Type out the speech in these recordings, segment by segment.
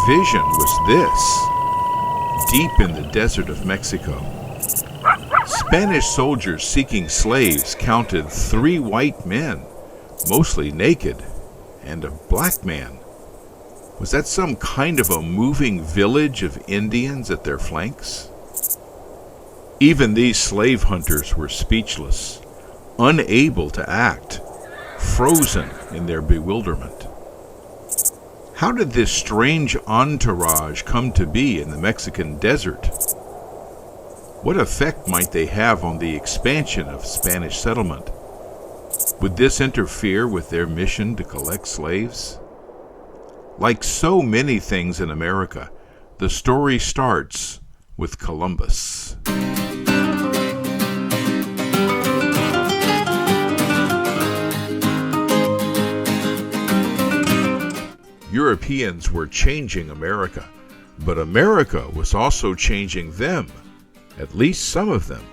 vision was this. Deep in the desert of Mexico, Spanish soldiers seeking slaves counted 3 white men, mostly naked, and a black man. Was that some kind of a moving village of Indians at their flanks? Even these slave hunters were speechless, unable to act, frozen in their bewilderment. How did this strange entourage come to be in the Mexican desert? What effect might they have on the expansion of Spanish settlement? Would this interfere with their mission to collect slaves? Like so many things in America, the story starts with Columbus. Europeans were changing America, but America was also changing them, at least some of them.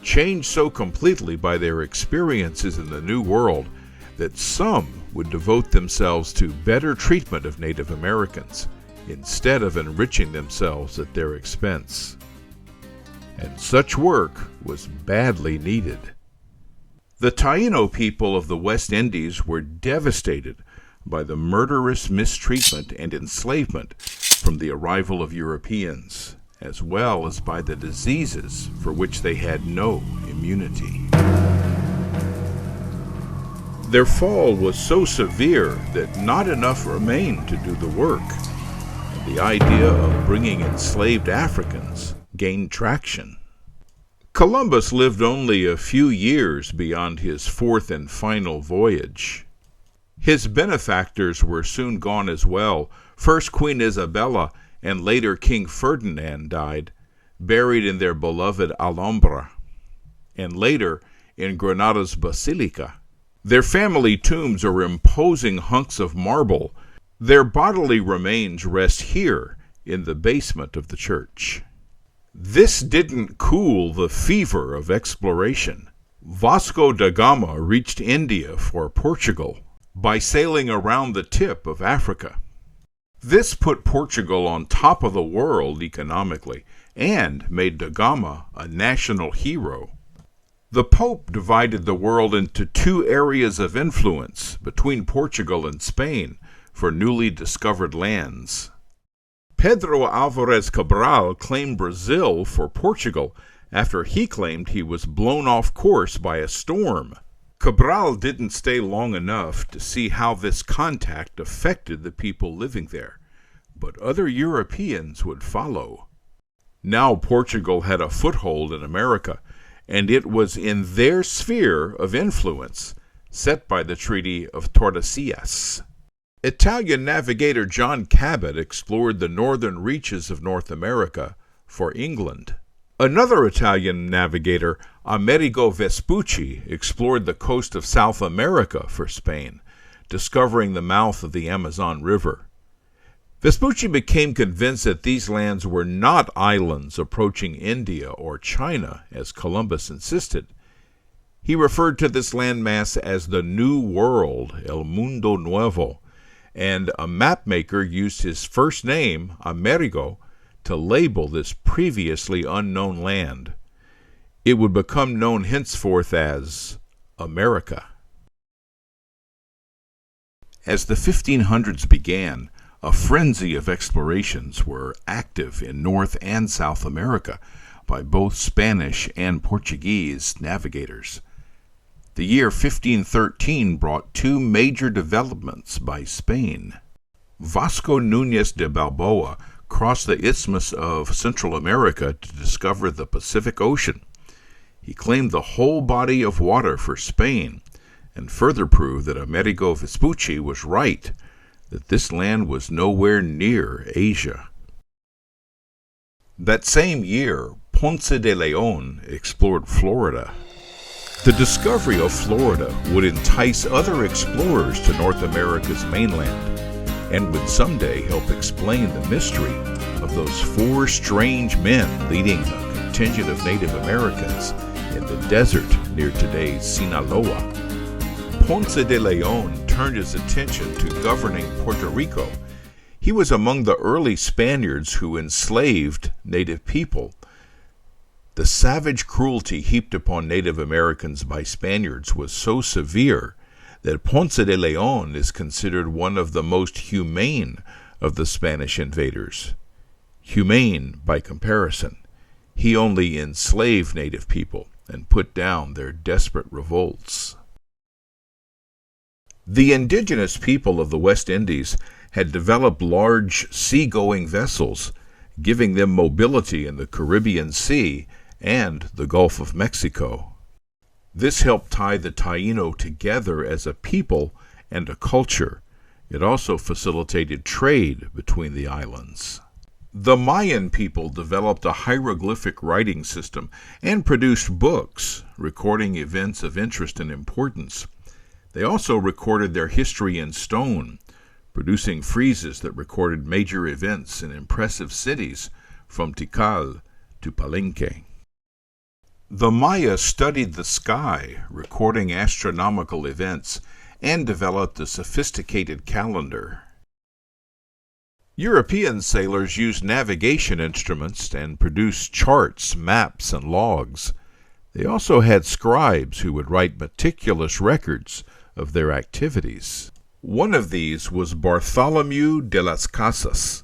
Changed so completely by their experiences in the New World that some would devote themselves to better treatment of Native Americans instead of enriching themselves at their expense. And such work was badly needed. The Taino people of the West Indies were devastated by the murderous mistreatment and enslavement from the arrival of Europeans, as well as by the diseases for which they had no immunity. Their fall was so severe that not enough remained to do the work, and the idea of bringing enslaved Africans gained traction. Columbus lived only a few years beyond his 4th and final voyage. His benefactors were soon gone as well. First Queen Isabella and later King Ferdinand died, buried in their beloved Alhambra, and later in Granada's Basilica. Their family tombs are imposing hunks of marble. Their bodily remains rest here in the basement of the church. This didn't cool the fever of exploration. Vasco da Gama reached India for Portugal by sailing around the tip of Africa. This put Portugal on top of the world economically and made da Gama a national hero. The Pope divided the world into 2 areas of influence between Portugal and Spain for newly discovered lands. Pedro Álvares Cabral claimed Brazil for Portugal after he claimed he was blown off course by a storm. Cabral didn't stay long enough to see how this contact affected the people living there, but other Europeans would follow. Now Portugal had a foothold in America, and it was in their sphere of influence set by the Treaty of Tordesillas. Italian navigator John Cabot explored the northern reaches of North America for England. Another Italian navigator, Amerigo Vespucci, explored the coast of South America for Spain, discovering the mouth of the Amazon River. Vespucci became convinced that these lands were not islands approaching India or China, as Columbus insisted. He referred to this landmass as the New World, El Mundo Nuevo, and a mapmaker used his first name, Amerigo, to label this previously unknown land. It would become known henceforth as America. As the 1500s began, a frenzy of explorations were active in North and South America by both Spanish and Portuguese navigators. The year 1513 brought 2 major developments by Spain. Vasco Nunez de Balboa crossed the Isthmus of Central America to discover the Pacific Ocean. He claimed the whole body of water for Spain, and further proved that Amerigo Vespucci was right, that this land was nowhere near Asia. That same year, Ponce de Leon explored Florida. The discovery of Florida would entice other explorers to North America's mainland, and would someday help explain the mystery of those 4 strange men leading a contingent of Native Americans in the desert near today's Sinaloa. Ponce de Leon turned his attention to governing Puerto Rico. He was among the early Spaniards who enslaved native people. The savage cruelty heaped upon Native Americans by Spaniards was so severe that Ponce de Leon is considered one of the most humane of the Spanish invaders. Humane by comparison. He only enslaved native people and put down their desperate revolts. The indigenous people of the West Indies had developed large sea-going vessels, giving them mobility in the Caribbean Sea and the Gulf of Mexico. This helped tie the Taíno together as a people and a culture. It also facilitated trade between the islands. The Mayan people developed a hieroglyphic writing system and produced books recording events of interest and importance. They also recorded their history in stone, producing friezes that recorded major events in impressive cities from Tikal to Palenque. The Maya studied the sky, recording astronomical events, and developed a sophisticated calendar. European sailors used navigation instruments and produced charts, maps, and logs. They also had scribes who would write meticulous records of their activities. One of these was Bartholomew de las Casas.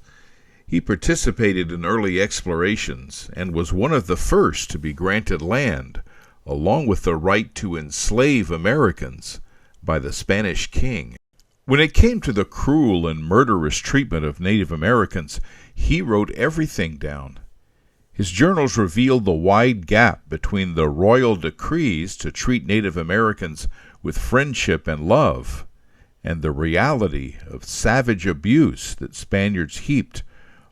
He participated in early explorations and was one of the first to be granted land, along with the right to enslave Americans, by the Spanish king. When it came to the cruel and murderous treatment of Native Americans, he wrote everything down. His journals revealed the wide gap between the royal decrees to treat Native Americans with friendship and love, and the reality of savage abuse that Spaniards heaped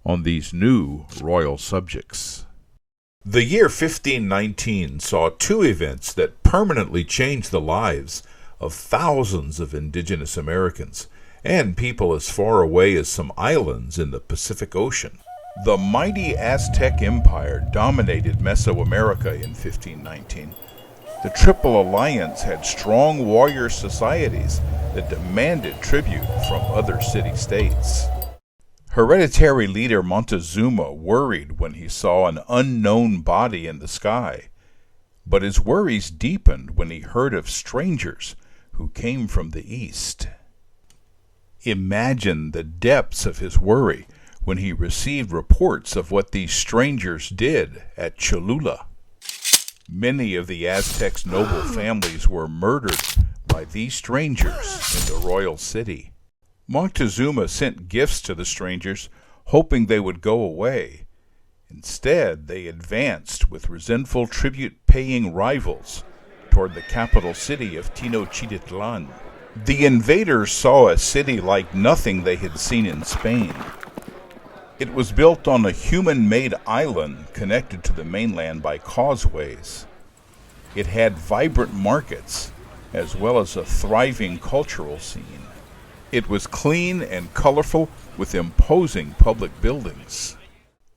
on these new royal subjects. The year 1519 saw two events that permanently changed the lives of thousands of indigenous Americans and people as far away as some islands in the Pacific Ocean. The mighty Aztec Empire dominated Mesoamerica in 1519. The Triple Alliance had strong warrior societies that demanded tribute from other city-states. Hereditary leader Montezuma worried when he saw an unknown body in the sky, but his worries deepened when he heard of strangers who came from the east. Imagine the depths of his worry when he received reports of what these strangers did at Cholula. Many of the Aztecs' noble families were murdered by these strangers in the royal city. Montezuma sent gifts to the strangers, hoping they would go away. Instead, they advanced with resentful tribute-paying rivals toward the capital city of Tenochtitlan. The invaders saw a city like nothing they had seen in Spain. It was built on a human-made island connected to the mainland by causeways. It had vibrant markets, as well as a thriving cultural scene. It was clean and colorful, with imposing public buildings.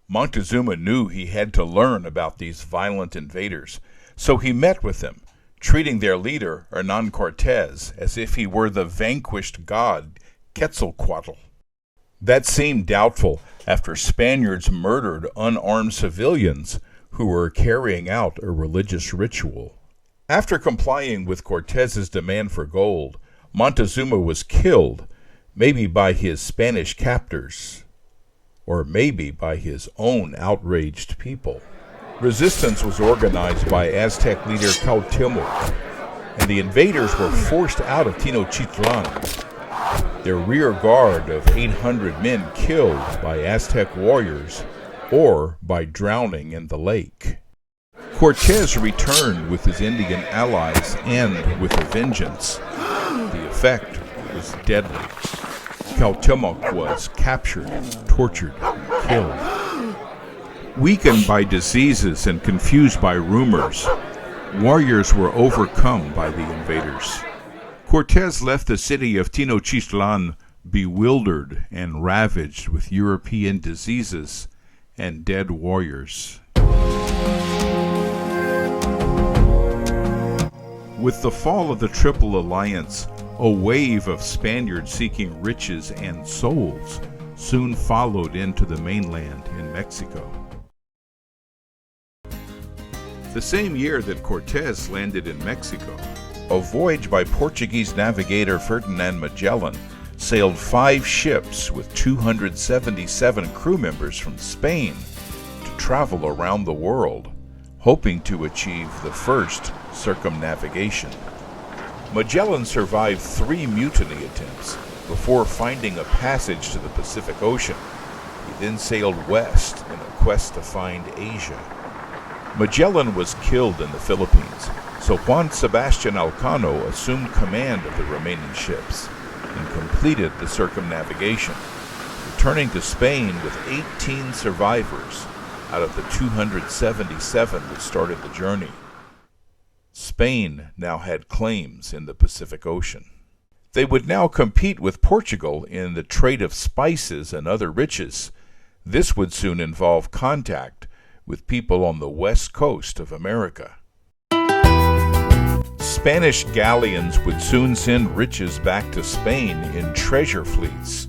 Montezuma knew he had to learn about these violent invaders, so he met with them, treating their leader, Hernan Cortez, as if he were the vanquished god Quetzalcoatl. That seemed doubtful after Spaniards murdered unarmed civilians who were carrying out a religious ritual. After complying with Cortez's demand for gold, Montezuma was killed, maybe by his Spanish captors, or maybe by his own outraged people. Resistance was organized by Aztec leader Cuauhtémoc, and the invaders were forced out of Tenochtitlan. Their rear guard of 800 men killed by Aztec warriors or by drowning in the lake. Cortez returned with his Indian allies and with a vengeance. The effect was deadly. Cuauhtémoc was captured, tortured, and killed. Weakened by diseases and confused by rumors, warriors were overcome by the invaders. Cortez left the city of Tenochtitlan bewildered and ravaged with European diseases and dead warriors. With the fall of the Triple Alliance, a wave of Spaniards seeking riches and souls soon followed into the mainland in Mexico. The same year that Cortez landed in Mexico, a voyage by Portuguese navigator Ferdinand Magellan sailed 5 ships with 277 crew members from Spain to travel around the world, hoping to achieve the first circumnavigation. Magellan survived 3 mutiny attempts before finding a passage to the Pacific Ocean. He then sailed west in a quest to find Asia. Magellan was killed in the Philippines, so Juan Sebastian Elcano assumed command of the remaining ships and completed the circumnavigation, returning to Spain with 18 survivors out of the 277 that started the journey. Spain now had claims in the Pacific Ocean. They would now compete with Portugal in the trade of spices and other riches. This would soon involve contact with people on the west coast of America. Spanish galleons would soon send riches back to Spain in treasure fleets.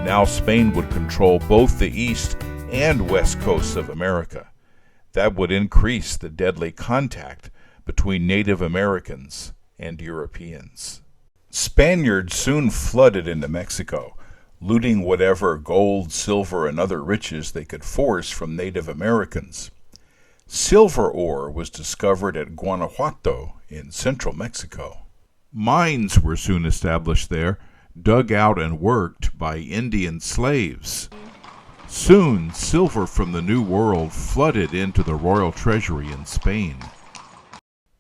Now Spain would control both the east and west coasts of America. That would increase the deadly contact between Native Americans and Europeans. Spaniards soon flooded into Mexico, looting whatever gold, silver, and other riches they could force from Native Americans. Silver ore was discovered at Guanajuato in central Mexico. Mines were soon established there, dug out and worked by Indian slaves. Soon, silver from the New World flooded into the royal treasury in Spain.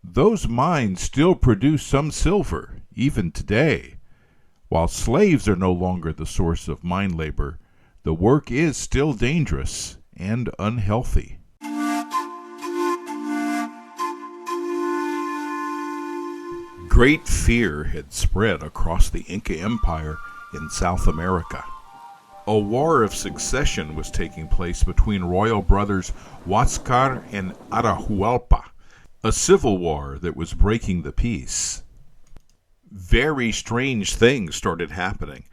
Those mines still produce some silver, even today. While slaves are no longer the source of mine labor, the work is still dangerous and unhealthy. Great fear had spread across the Inca Empire in South America. A war of succession was taking place between royal brothers Huáscar and Atahualpa, a civil war that was breaking the peace. Very strange things started happening.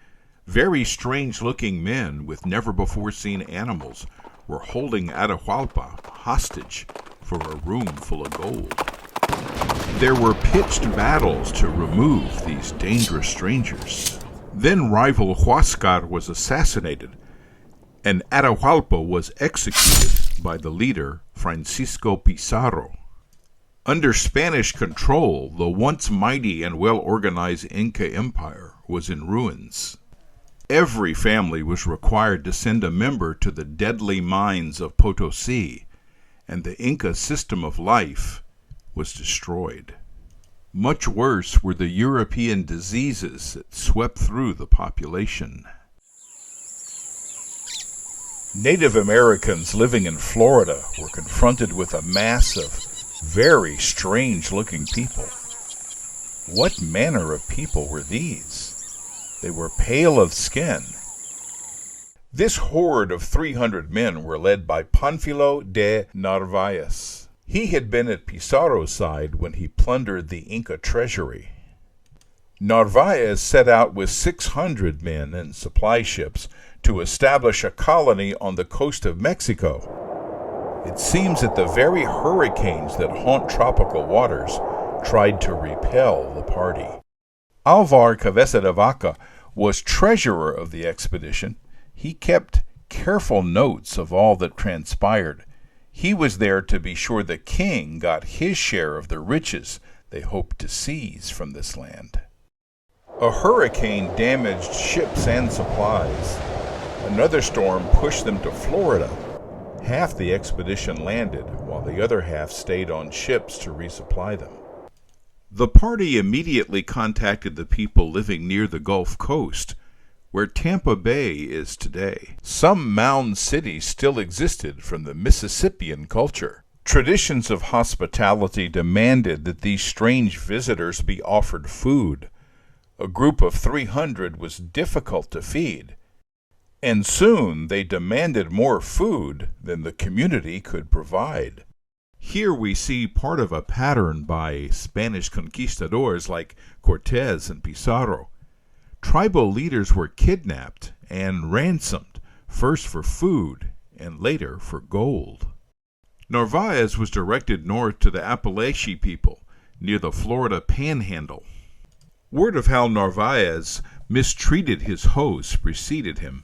Very strange-looking men with never-before-seen animals were holding Atahualpa hostage for a room full of gold. There were pitched battles to remove these dangerous strangers. Then rival Huáscar was assassinated, and Atahualpa was executed by the leader Francisco Pizarro. Under Spanish control, the once mighty and well-organized Inca Empire was in ruins. Every family was required to send a member to the deadly mines of Potosi, and the Inca system of life was destroyed. Much worse were the European diseases that swept through the population. Native Americans living in Florida were confronted with a mass of very strange-looking people. What manner of people were these? They were pale of skin. This horde of 300 men were led by Pánfilo de Narvaez. He had been at Pizarro's side when he plundered the Inca treasury. Narvaez set out with 600 men and supply ships to establish a colony on the coast of Mexico. It seems that the very hurricanes that haunt tropical waters tried to repel the party. Alvar Cabeza de Vaca was treasurer of the expedition. He kept careful notes of all that transpired. He was there to be sure the king got his share of the riches they hoped to seize from this land. A hurricane damaged ships and supplies. Another storm pushed them to Florida. Half the expedition landed, while the other half stayed on ships to resupply them. The party immediately contacted the people living near the Gulf Coast, where Tampa Bay is today. Some mound cities still existed from the Mississippian culture. Traditions of hospitality demanded that these strange visitors be offered food. A group of 300 was difficult to feed, and soon they demanded more food than the community could provide. Here we see part of a pattern by Spanish conquistadors like Cortez and Pizarro. Tribal leaders were kidnapped and ransomed, first for food and later for gold. Narvaez was directed north to the Appalachian people near the Florida Panhandle. Word of how Narvaez mistreated his hosts preceded him,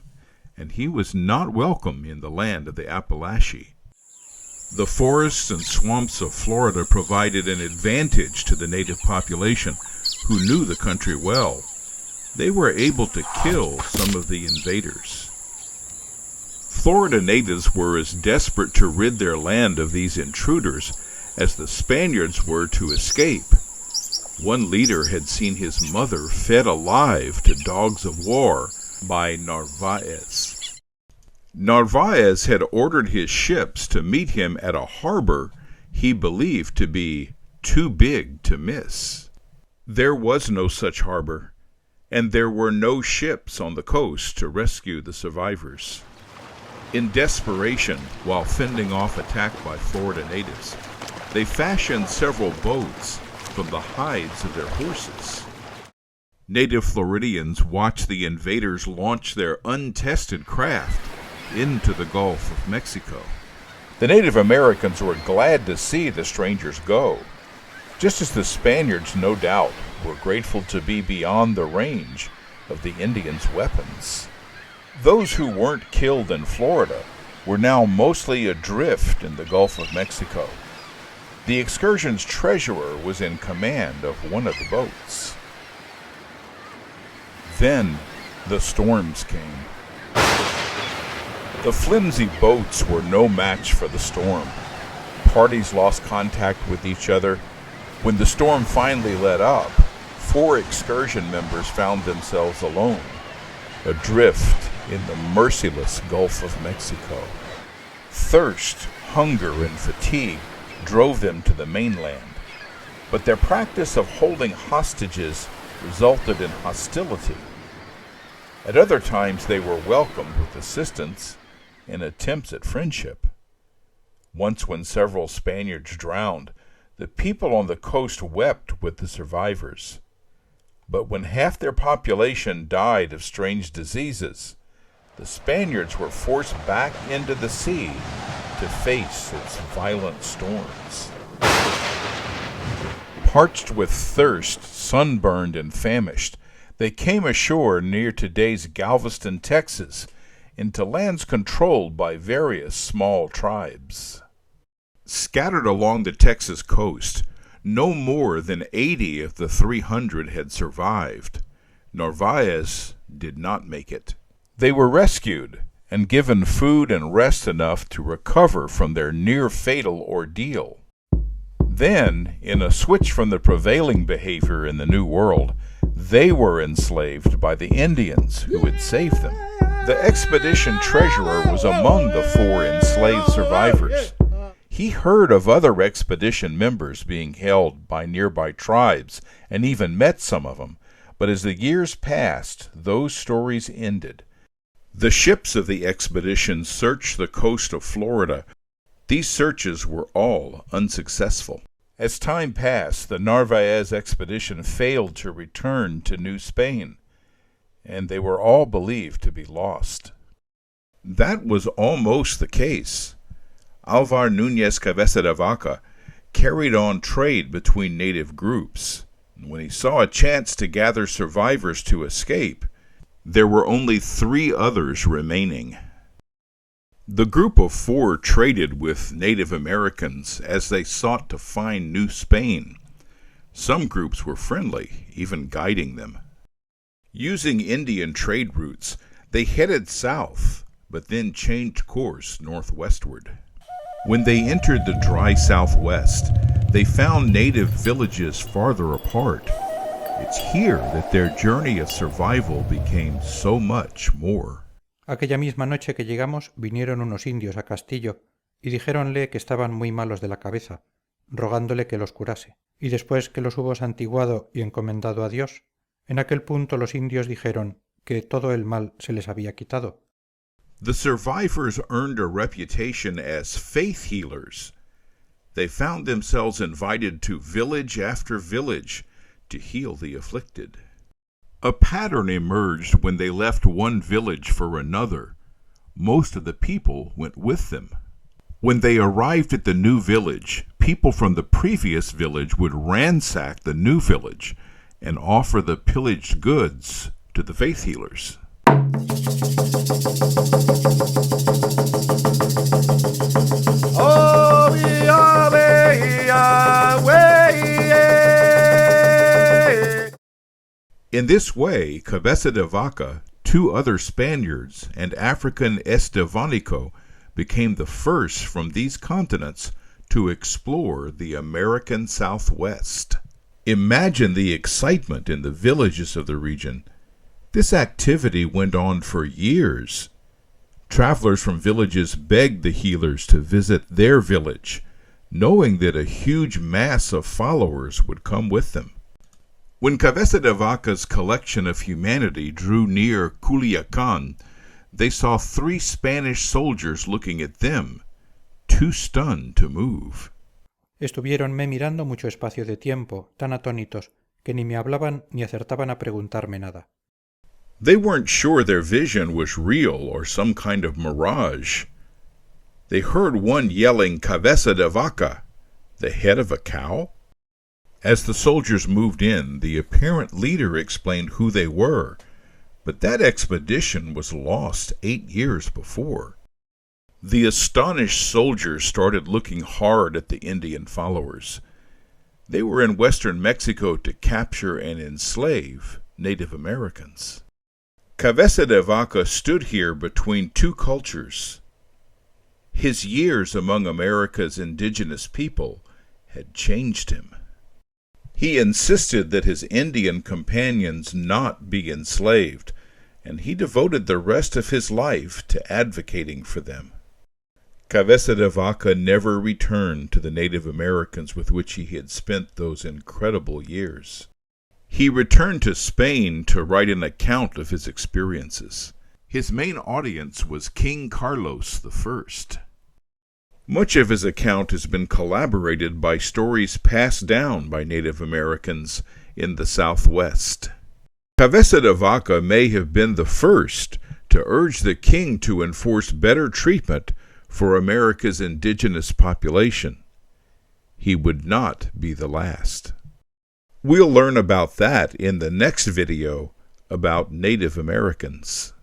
and he was not welcome in the land of the Appalachians. The forests and swamps of Florida provided an advantage to the native population, who knew the country well. They were able to kill some of the invaders. Florida natives were as desperate to rid their land of these intruders as the Spaniards were to escape. One leader had seen his mother fed alive to dogs of war by Narvaez. Narvaez had ordered his ships to meet him at a harbor he believed to be too big to miss. There was no such harbor, and there were no ships on the coast to rescue the survivors. In desperation, while fending off attack by Florida natives, they fashioned several boats from the hides of their horses. Native Floridians watched the invaders launch their untested craft into the Gulf of Mexico. The Native Americans were glad to see the strangers go, just as the Spaniards, no doubt, were grateful to be beyond the range of the Indians' weapons. Those who weren't killed in Florida were now mostly adrift in the Gulf of Mexico. The excursion's treasurer was in command of one of the boats. Then the storms came. The flimsy boats were no match for the storm. Parties lost contact with each other. When the storm finally let up, 4 excursion members found themselves alone, adrift in the merciless Gulf of Mexico. Thirst, hunger, and fatigue drove them to the mainland, but their practice of holding hostages resulted in hostility. At other times they were welcomed with assistance and attempts at friendship. Once, when several Spaniards drowned, the people on the coast wept with the survivors. But when half their population died of strange diseases, the Spaniards were forced back into the sea to face its violent storms. Parched with thirst, sunburned and famished, they came ashore near today's Galveston, Texas, into lands controlled by various small tribes. Scattered along the Texas coast, no more than 80 of the 300 had survived. Narvaez did not make it. They were rescued and given food and rest enough to recover from their near-fatal ordeal. Then, in a switch from the prevailing behavior in the New World, they were enslaved by the Indians who had saved them. The expedition treasurer was among the 4 enslaved survivors. He heard of other expedition members being held by nearby tribes and even met some of them, but as the years passed, those stories ended. The ships of the expedition searched the coast of Florida. These searches were all unsuccessful. As time passed, the Narvaez expedition failed to return to New Spain, and they were all believed to be lost. That was almost the case. Alvar Nunez Cabeza de Vaca carried on trade between native groups. When he saw a chance to gather survivors to escape, there were only 3 others remaining. The group of 4 traded with Native Americans as they sought to find New Spain. Some groups were friendly, even guiding them. Using Indian trade routes, they headed south, but then changed course northwestward. When they entered the dry southwest, they found native villages farther apart. It's here that their journey of survival became so much more. Aquella misma noche que llegamos vinieron unos indios a Castillo y dijéronle que estaban muy malos de la cabeza, rogándole que los curase. Y después que los hubo santiguado y encomendado a Dios, en aquel punto los indios dijeron que todo el mal se les había quitado. The survivors earned a reputation as faith healers. They found themselves invited to village after village to heal the afflicted. A pattern emerged when they left one village for another. Most of the people went with them. When they arrived at the new village, people from the previous village would ransack the new village and offer the pillaged goods to the faith healers. In this way, Cabeza de Vaca, 2 other Spaniards, and African Estevanico became the first from these continents to explore the American Southwest. Imagine the excitement in the villages of the region. This activity went on for years. Travelers from villages begged the healers to visit their village, knowing that a huge mass of followers would come with them. When Cabeza de Vaca's collection of humanity drew near Culiacan, they saw 3 Spanish soldiers looking at them, too stunned to move. Estuviéronme mirando mucho espacio de tiempo, tan atónitos, que ni me hablaban ni acertaban a preguntarme nada. They weren't sure their vision was real or some kind of mirage. They heard one yelling, "Cabeza de Vaca," the head of a cow. As the soldiers moved in, the apparent leader explained who they were, but that expedition was lost 8 years before. The astonished soldiers started looking hard at the Indian followers. They were in western Mexico to capture and enslave Native Americans. Cabeza de Vaca stood here between 2 cultures. His years among America's indigenous people had changed him. He insisted that his Indian companions not be enslaved, and he devoted the rest of his life to advocating for them. Cabeza de Vaca never returned to the Native Americans with which he had spent those incredible years. He returned to Spain to write an account of his experiences. His main audience was King Carlos I. Much of his account has been corroborated by stories passed down by Native Americans in the Southwest. Cabeza de Vaca may have been the first to urge the king to enforce better treatment for America's indigenous population. He would not be the last. We'll learn about that in the next video about Native Americans.